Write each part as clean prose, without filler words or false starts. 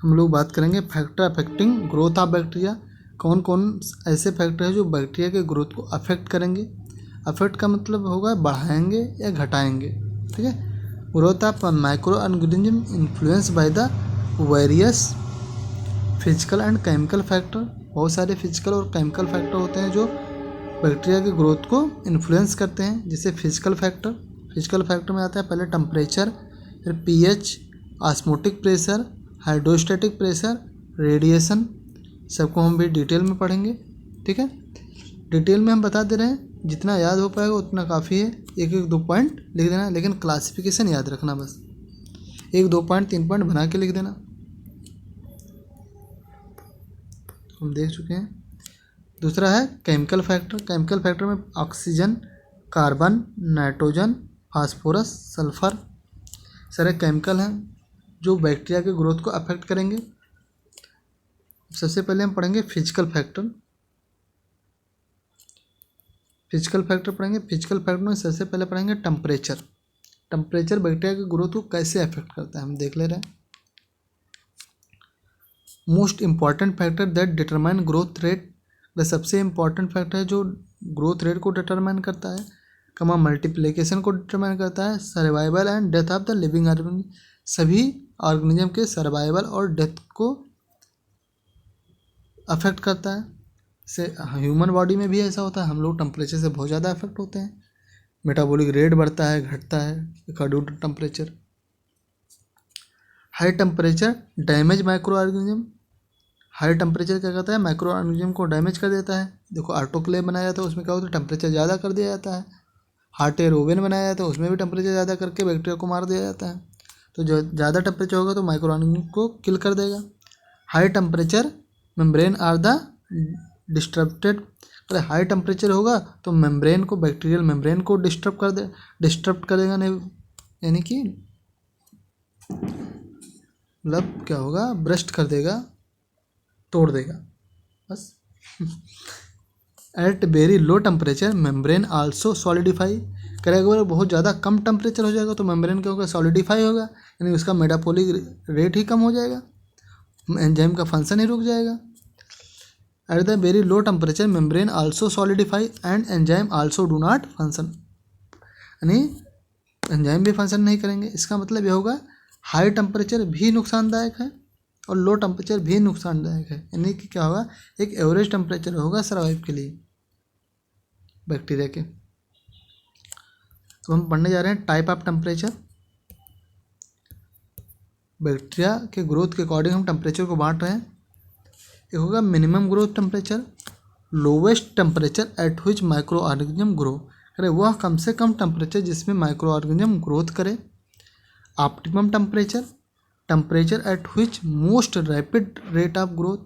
हम लोग बात करेंगे factor affecting growth of bacteria. कौन कौन ऐसे फैक्टर हैं जो बैक्टीरिया के ग्रोथ को अफेक्ट करेंगे। अफेक्ट का मतलब होगा बढ़ाएंगे या घटाएंगे, ठीक है। Growth of micro organism influence by the various physical and chemical factor. बहुत सारे फिजिकल और केमिकल फैक्टर होते हैं जो बैक्टीरिया के ग्रोथ को इन्फ्लुएंस करते हैं। जैसे फिजिकल फैक्टर में आता है पहले टेम्परेचर, फिर pH, osmotic pressure, hydrostatic pressure, radiation, सबको हम भी डिटेल में पढ़ेंगे, ठीक है। डिटेल में हम बता दे रहे हैं, जितना याद हो पाएगा उतना काफ़ी है। एक एक 2 पॉइंट लिख देना, लेकिन क्लासिफिकेशन याद रखना बस। 1 2 पॉइंट 3 पॉइंट बना के लिख देना। हम देख चुके हैं। दूसरा है केमिकल फैक्टर में oxygen, carbon, nitrogen, phosphorus, sulphur सारे केमिकल हैं जो बैक्टीरिया के ग्रोथ को अफेक्ट करेंगे। सबसे पहले हम पढ़ेंगे फिजिकल फैक्टर पढ़ेंगे। फिजिकल फैक्टर में सबसे पहले पढ़ेंगे टेम्परेचर बैक्टीरिया के ग्रोथ को कैसे अफेक्ट करता है, हम देख ले रहे हैं। Most important factor that determine growth rate, सबसे इम्पॉर्टेंट फैक्टर है जो ग्रोथ रेट को डिटरमाइन करता है, मल्टीप्लिकेशन को डिटरमाइन करता है, survival and death of the living organism, सभी ऑर्गेनिज्म के सर्वाइवल और डेथ को अफेक्ट करता है। से ह्यूमन बॉडी में भी ऐसा होता है, हम लोग टेम्परेचर से बहुत ज़्यादा अफेक्ट होते हैं। मेटाबॉलिक रेट बढ़ता है, घटता है according to temperature. High temperature damage micro organism, high temperature क्या करता है, माइक्रो ऑर्गेनिज्म को डैमेज कर देता है। देखो ऑटोक्लेव बनाया जाता है, उसमें क्या होता है, टेम्परेचर ज़्यादा कर दिया जाता है। हॉट एयर ओवन बनाया जाता है, उसमें भी टेम्परेचर ज़्यादा करके बैक्टीरिया को मार दिया जाता है। तो जो ज़्यादा टेम्परेचर होगा तो माइक्रो ऑर्गेनिज्म को किल कर देगा। High temperature membrane are the disturbed, अगर हाई टेम्परेचर होगा तो मेम्ब्रेन को, बैक्टीरियल मेम्ब्रेन को डिस्टर्ब करेगा, नहीं यानी कि मतलब क्या होगा, ब्रस्ट कर देगा, तोड़ देगा बस। At very low temperature membrane also solidify करेगा। अगर बहुत ज़्यादा कम टेम्परेचर हो जाएगा तो मेम्ब्रेन क्या होगा, सॉलिडिफाई होगा, यानी उसका मेटाबॉलिक रेट ही कम हो जाएगा, एंजाइम का फंक्शन ही रुक जाएगा। At the very low temperature membrane also solidify and enzyme also do not function, यानी एंजाइम भी फंक्शन नहीं करेंगे। इसका मतलब यह होगा हाई टेम्परेचर भी नुकसानदायक है और लो टेम्परेचर भी नुकसानदायक है, यानी कि क्या होगा, एक एवरेज टेम्परेचर होगा सर्वाइव के लिए बैक्टीरिया के। तो हम पढ़ने जा रहे हैं टाइप ऑफ टेम्परेचर। बैक्टीरिया के ग्रोथ के अकॉर्डिंग हम टेम्परेचर को बांट रहे हैं। एक होगा minimum growth temperature, lowest temperature at which micro organism grow, अरे वह कम से कम टेम्परेचर जिसमें माइक्रो ऑर्गेनिज्म ग्रोथ करे। Optimum temperature at which most rapid rate of growth,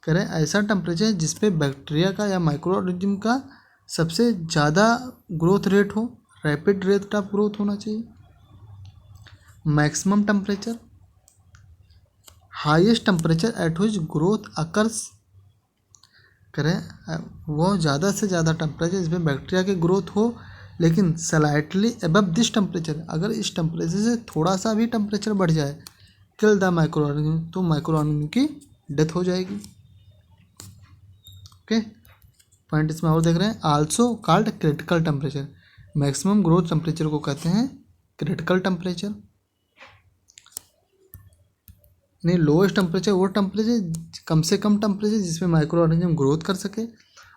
करें ऐसा टेम्परेचर जिसपे बैक्टीरिया का या माइक्रो ऑर्गेनिज्म का सबसे ज़्यादा ग्रोथ रेट हो, रैपिड रेट ऑफ ग्रोथ होना चाहिए। Maximum temperature, highest temperature at which growth occurs, करें वो ज़्यादा से ज़्यादा टेम्परेचर जिसमें बैक्टीरिया की ग्रोथ हो, लेकिन स्लाइटली अबव दिस टेम्परेचर, अगर इस टेम्परेचर से थोड़ा सा भी टेम्परेचर बढ़ जाए, किल द माइक्रो ऑर्गेनिज्म, तो माइक्रो ऑर्गेनिज्म की डेथ हो जाएगी। ओके, पॉइंट इसमें और देख रहे हैं। Also called critical temperature, maximum growth temperature को कहते हैं क्रिटिकल टेम्परेचर। नहीं, लोएस्ट टेम्परेचर वो टेम्परेचर, कम से कम टेम्परेचर जिसमें माइक्रो ऑर्गेनिज्म ग्रोथ कर सके।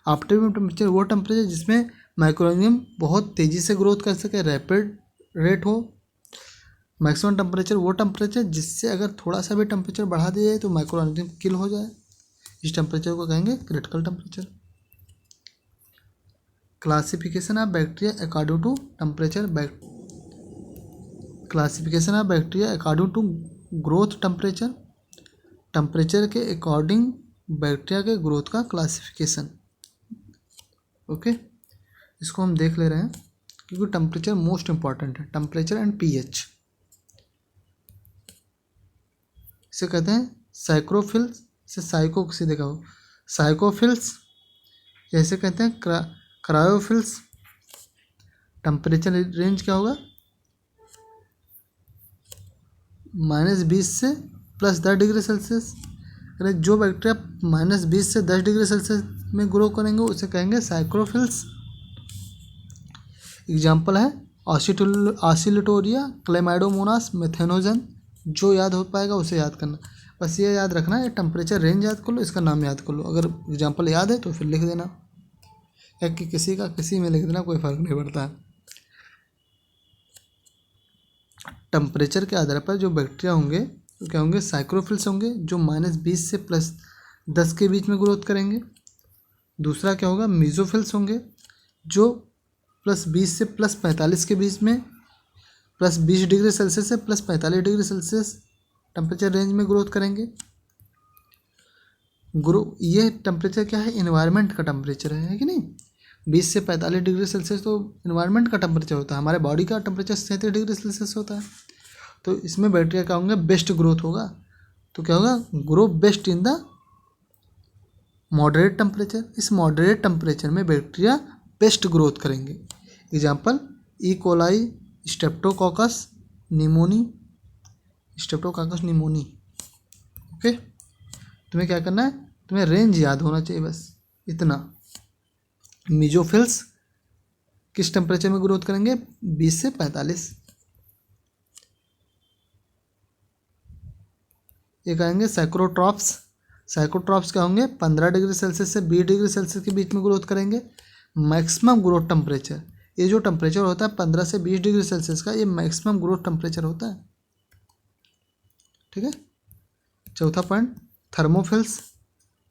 ऑप्टिमम टेम्परेचर वो टेम्परेचर जिसमें माइक्रो ऑर्गेनिज्म बहुत तेज़ी से ग्रोथ कर सके, रैपिड रेट हो। मैक्सिमम टेम्परेचर वो टेम्परेचर जिससे अगर थोड़ा सा भी टेम्परेचर बढ़ा दिया जाए तो माइक्रो ऑर्गेनिज्म किल हो जाए, इस टेम्परेचर को कहेंगे critical temperature. Classification of bacteria according to temperature, classification of bacteria according to growth temperature, temperature के अकॉर्डिंग बैक्टीरिया के ग्रोथ का क्लासिफिकेशन। ओके, इसको हम देख ले रहे हैं क्योंकि टेम्परेचर मोस्ट इंपॉर्टेंट है। टेम्परेचर एंड पीएच, इसे कहते हैं साइक्रोफिल्स से साइको से देखा हो, साइकोफिल्स जैसे कहते हैं क्रायोफिल्स। टेम्परेचर रेंज क्या होगा, -20 से +10 डिग्री सेल्सियस। अगर जो बैक्टीरिया -20 से 10 डिग्री सेल्सियस में ग्रो करेंगे उसे कहेंगे साइक्रोफिल्स। एग्जाम्पल है ऑसिलेटोरिया, क्लेमाइडोमोनास, मेथेनोजन। जो याद हो पाएगा उसे याद करना। बस ये याद रखना है, टेम्परेचर रेंज याद कर लो, इसका नाम याद कर लो। अगर एग्जाम्पल याद है तो फिर लिख देना, या कि किसी का किसी में लिख देना, कोई फ़र्क नहीं पड़ता है। टेम्परेचर के आधार पर जो बैक्टीरिया होंगे तो क्या होंगे, साइक्रोफिल्स होंगे, जो -20 से +10 के बीच में ग्रोथ करेंगे। दूसरा क्या होगा, मीजोफिल्स होंगे, जो +20 से +45 के बीच में, +20 डिग्री सेल्सियस से +45 डिग्री सेल्सियस टेम्परेचर रेंज में ग्रोथ करेंगे। ये टेम्परेचर क्या है, इन्वायरमेंट का टेम्परेचर है कि नहीं। 20 से 45 डिग्री सेल्सियस तो इन्वायरमेंट का टेम्परेचर होता है, हमारे बॉडी का टेम्परेचर 37 डिग्री सेल्सियस होता है। तो इसमें बैक्टीरिया क्या होंगे, बेस्ट ग्रोथ होगा। तो क्या होगा, grow best in the moderate temperature. इस मॉडरेट टेम्परेचर में बैक्टीरिया बेस्ट ग्रोथ करेंगे। Example E coli, Streptococcus pneumoniae, Streptococcus pneumoniae. Okay, तुम्हें क्या करना है, तुम्हें रेंज याद होना चाहिए, बस इतना। मीजोफिल्स किस टेम्परेचर में ग्रोथ करेंगे, 20 से 45। एक आएंगे साइक्रोट्रॉप्स। साइक्रोट्रॉप्स क्या होंगे, 15 डिग्री सेल्सियस से 20 डिग्री सेल्सियस के बीच में ग्रोथ करेंगे। मैक्सिमम ग्रोथ टेम्परेचर, ये जो टेम्परेचर होता है 15 से 20 डिग्री सेल्सियस का, ये मैक्सिमम ग्रोथ टेम्परेचर होता है। ठीक है। चौथा पॉइंट, थर्मोफिल्स।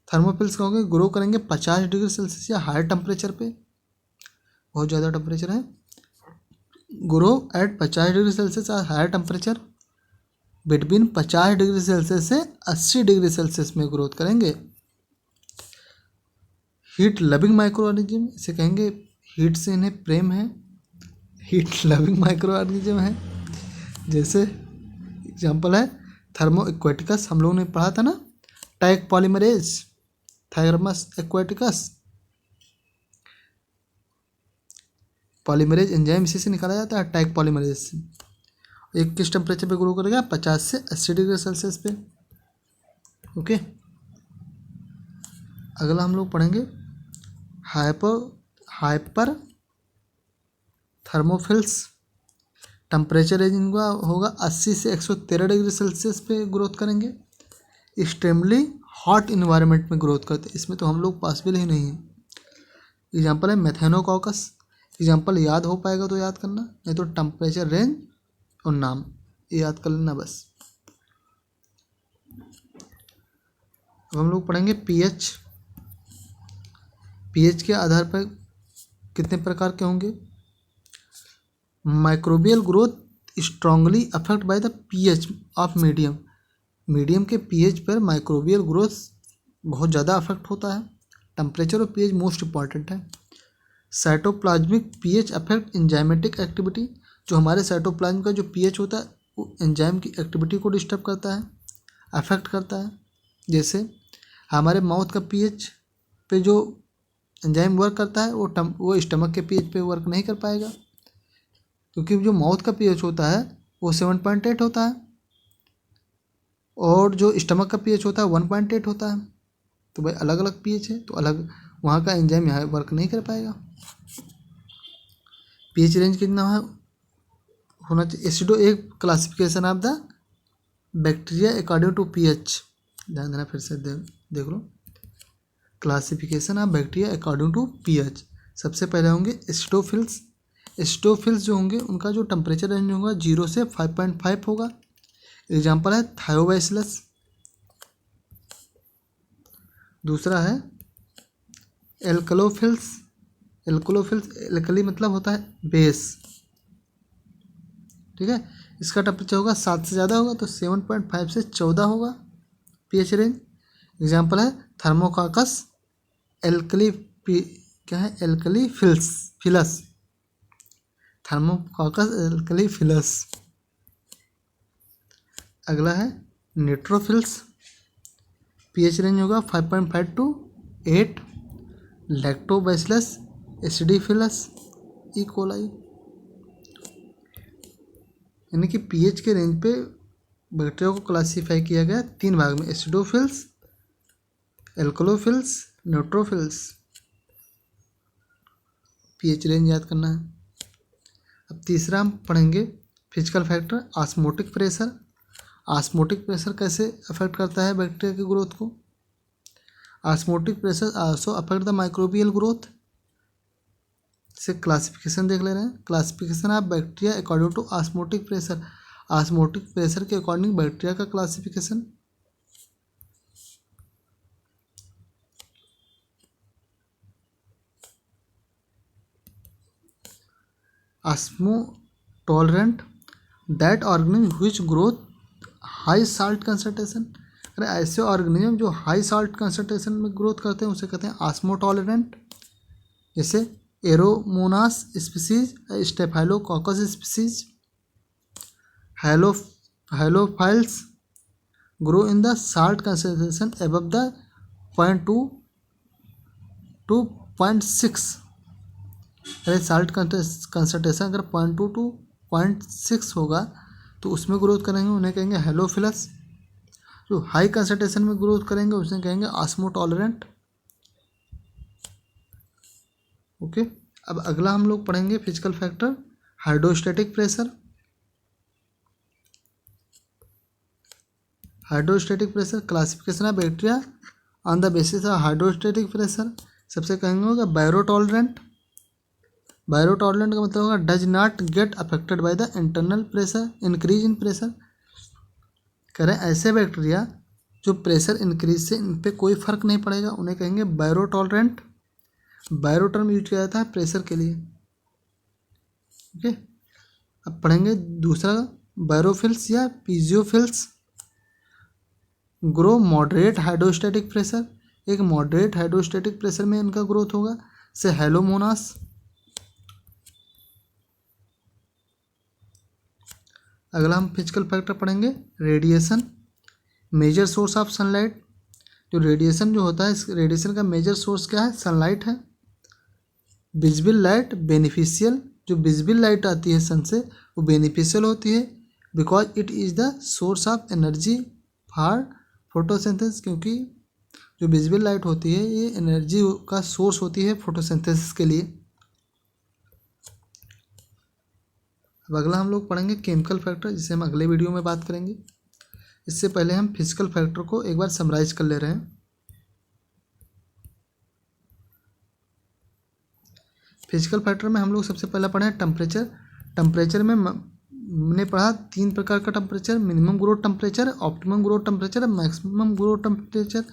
थर्मोफिल्स क्या होंगे, ग्रो करेंगे 50 डिग्री सेल्सियस या हायर टेम्परेचर पे, बहुत ज़्यादा टेम्परेचर है। ग्रो एट 50 डिग्री सेल्सियस और higher temperature, between 50 degree Celsius से 80 डिग्री सेल्सियस में ग्रोथ करेंगे। हीट लविंग माइक्रो ऑर्गेनिज्म, इसे कहेंगे हीट से इन्हें प्रेम है, हीट लविंग माइक्रो ऑर्गेनिज्म है। जैसे एग्जाम्पल है थर्मो एक्वेटिकस, हम लोगों ने पढ़ा था ना, tag polymerase, Thermus aquaticus. Polymerase enzyme इसी से निकाला जाता है, टैग पॉलीमरेज से। एक किस टेम्परेचर पे ग्रो करेगा, 50 से 80 डिग्री सेल्सियस पे। ओके, अगला हम लोग पढ़ेंगे हाइपर थर्मोफिल्स। टेम्परेचर रेंज इनका होगा 80 से 113 डिग्री सेल्सियस पे ग्रोथ करेंगे। एक्सट्रीमली हॉट इन्वायरमेंट में ग्रोथ करते हैं, इसमें तो हम लोग पॉसिबल ही नहीं है। एग्जाम्पल है मेथेनोकॉकस। एग्जाम्पल याद हो पाएगा तो याद करना, नहीं तो टेम्परेचर रेंज और नाम ये याद कर लेना बस। अब हम लोग पढ़ेंगे पीएच। पीएच के आधार पर कितने प्रकार के होंगे। Microbial growth strongly affect by the pH of medium. Medium के पीएच पर माइक्रोबियल ग्रोथ बहुत ज़्यादा अफेक्ट होता है। टेम्परेचर और पीएच मोस्ट इंपॉर्टेंट है। Cytoplasmic pH affect enzymatic activity. जो हमारे साइटोप्लाज्म का जो पीएच होता है वो एंजाइम की एक्टिविटी को डिस्टर्ब करता है, अफेक्ट करता है। जैसे हमारे माउथ का पीएच पे जो एंजाइम वर्क करता है वो स्टमक के पीएच पे वर्क नहीं कर पाएगा, क्योंकि जो माउथ का पीएच होता है वो 7.8 होता है और जो स्टमक का पीएच होता है 1.8 होता है। तो भाई अलग अलग पीएच है, तो अलग वहाँ का एंजाइम यहाँ वर्क नहीं कर पाएगा। पीएच रेंज कितना है होना चाहिए। एसिडो एक classification of the bacteria according to pH. ध्यान देना, फिर से देख लो। Classification of bacteria according to pH. सबसे पहले होंगे एसिडोफिल्स। एसिडोफिल्स जो होंगे उनका जो टेम्परेचर रेंज होगा 0 से 5.5 होगा। एग्जाम्पल है थायोबैसिलस। दूसरा है एल्कलोफिल्स। एल्कलोफिल्स, एल्कली मतलब होता है बेस। ठीक है, इसका टेम्परेचर होगा 7 से ज़्यादा होगा तो 7.5 से 14 होगा पीएच रेंज। एग्जाम्पल है थर्मोकाकस एल्कली क्या है, एल्कली फिलस। थर्मोकाकस एल्कली फिलस। अगला है न्यूट्रोफिल्स। पीएच रेंज होगा 5.5 to 8। Lactobacillus acidophilus E coli. यानी कि पीएच के रेंज पे बैक्टीरिया को क्लासीफाई किया गया 3 भाग में, acidophiles, alkalophiles, neutrophiles. PH range याद करना है। अब तीसरा हम पढ़ेंगे physical factor, osmotic pressure. Osmotic pressure कैसे अफेक्ट करता है बैक्टीरिया की ग्रोथ को। Osmotic pressure also affect the microbial growth. से क्लासिफिकेशन देख ले रहे हैं। Classification of bacteria according to osmotic pressure. Osmotic pressure के अकॉर्डिंग बैक्टीरिया का classification. Osmotolerant, that organism which growth high salt concentration. अरे ऐसे ऑर्गेनिज्म जो हाई साल्ट कंसंट्रेशन में ग्रोथ करते हैं उसे कहते हैं ऑस्मो टॉलरेंट। जैसे aeromonas species, staphylococcus species. Halophiles grow in the salt concentration above the 0.2 to 0.6। अरे साल्ट कंसंट्रेशन अगर 0.2 to 0.6 होगा तो उसमें ग्रोथ करेंगे, उन्हें कहेंगे हैलोफिलस। जो हाई कंसंट्रेशन में ग्रोथ करेंगे उसे कहेंगे ऑस्मो टॉलरेंट। ओके। अब अगला हम लोग पढ़ेंगे physical factor, hydrostatic pressure. Hydrostatic pressure, classification of bacteria on the basis of hydrostatic pressure. सबसे कहेंगे होगा बायरो टॉलरेंट। बायरो टॉलरेंट का मतलब होगा does not get affected by the internal pressure, increase in pressure. कह रहे हैं ऐसे बैक्टीरिया जो प्रेशर इंक्रीज से इन पर कोई फर्क नहीं पड़ेगा, उन्हें कहेंगे बायरो टॉलरेंट। बायरो टर्म यूज किया जाता है प्रेशर के लिए। ओके। अब पढ़ेंगे दूसरा, बायरोफिल्स या piezophiles grow moderate hydrostatic pressure. एक मॉडरेट हाइड्रोस्टैटिक प्रेशर में इनका ग्रोथ होगा। से हेलोमोनास। अगला हम फिजिकल फैक्टर पढ़ेंगे, radiation, major source of sunlight. जो रेडिएशन जो होता है, इस रेडिएशन का मेजर सोर्स क्या है, सनलाइट है। विजिबल लाइट बेनिफिशियल, जो विजिबल लाइट आती है सन से वो बेनिफिशियल होती है because it is the source of energy for photosynthesis. क्योंकि जो विजिबल लाइट होती है ये एनर्जी का सोर्स होती है फोटोसिंथेसिस के लिए। अब अगला हम लोग पढ़ेंगे केमिकल फैक्टर, जिसे हम अगले वीडियो में बात करेंगे। इससे पहले हम फिजिकल फैक्टर को एक बार समराइज कर ले रहे हैं। फिजिकल फैक्टर में हम लोग सबसे पहले पढ़े टेम्परेचर। टेम्परेचर में हमने पढ़ा 3 प्रकार का temperature, minimum growth temperature, optimum growth temperature, maximum growth temperature.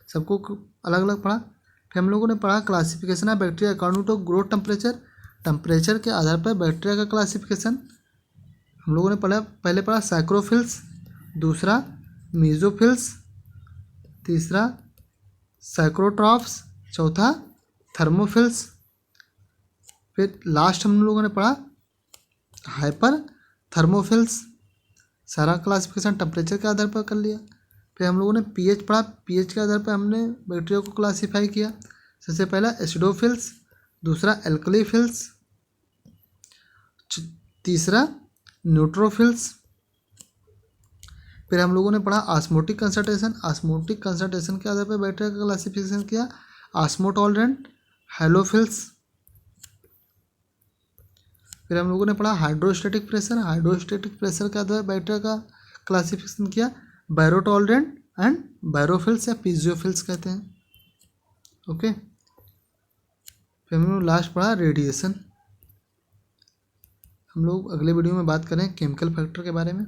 सबको अलग अलग पढ़ा। फिर हम लोगों ने पढ़ा classification of bacteria according to growth temperature. Temperature के आधार पर बैक्टीरिया का क्लासिफिकेशन हम लोगों ने पहले पढ़ा सैक्रोफिल्स, दूसरा मीजोफिल्स, तीसरा सैक्रोट्रॉफ्स, चौथा थर्मोफिल्स। फिर लास्ट हम लोगों ने पढ़ा हाइपर थर्मोफिल्स। सारा क्लासिफिकेशन टेम्परेचर के आधार पर कर लिया। फिर हम लोगों ने पीएच पढ़ा। पीएच के आधार पर हमने बैक्टीरिया को क्लासीफाई किया। सबसे पहला एसिडोफिल्स, दूसरा एल्कलीफिल्स, तीसरा न्यूट्रोफिल्स। फिर हम लोगों ने पढ़ा ऑस्मोटिक कंसंट्रेशन। ऑस्मोटिक कंसंट्रेशन के आधार पर बैक्टीरिया का क्लासिफिकेशन किया, ऑस्मो टॉलरेंट, हैलोफिल्स। फिर हम लोगों ने पढ़ा हाइड्रोस्टैटिक प्रेशर। हाइड्रोस्टैटिक प्रेशर के आधार पर बैक्टीरिया का क्लासिफिकेशन किया, बायरो टॉलरेंट एंड बायरोफिल्स या पीजियोफिल्स कहते हैं। ओके। फिर हम लोग लास्ट पढ़ा रेडिएशन। हम लोग अगले वीडियो में बात करें केमिकल फैक्टर के बारे में।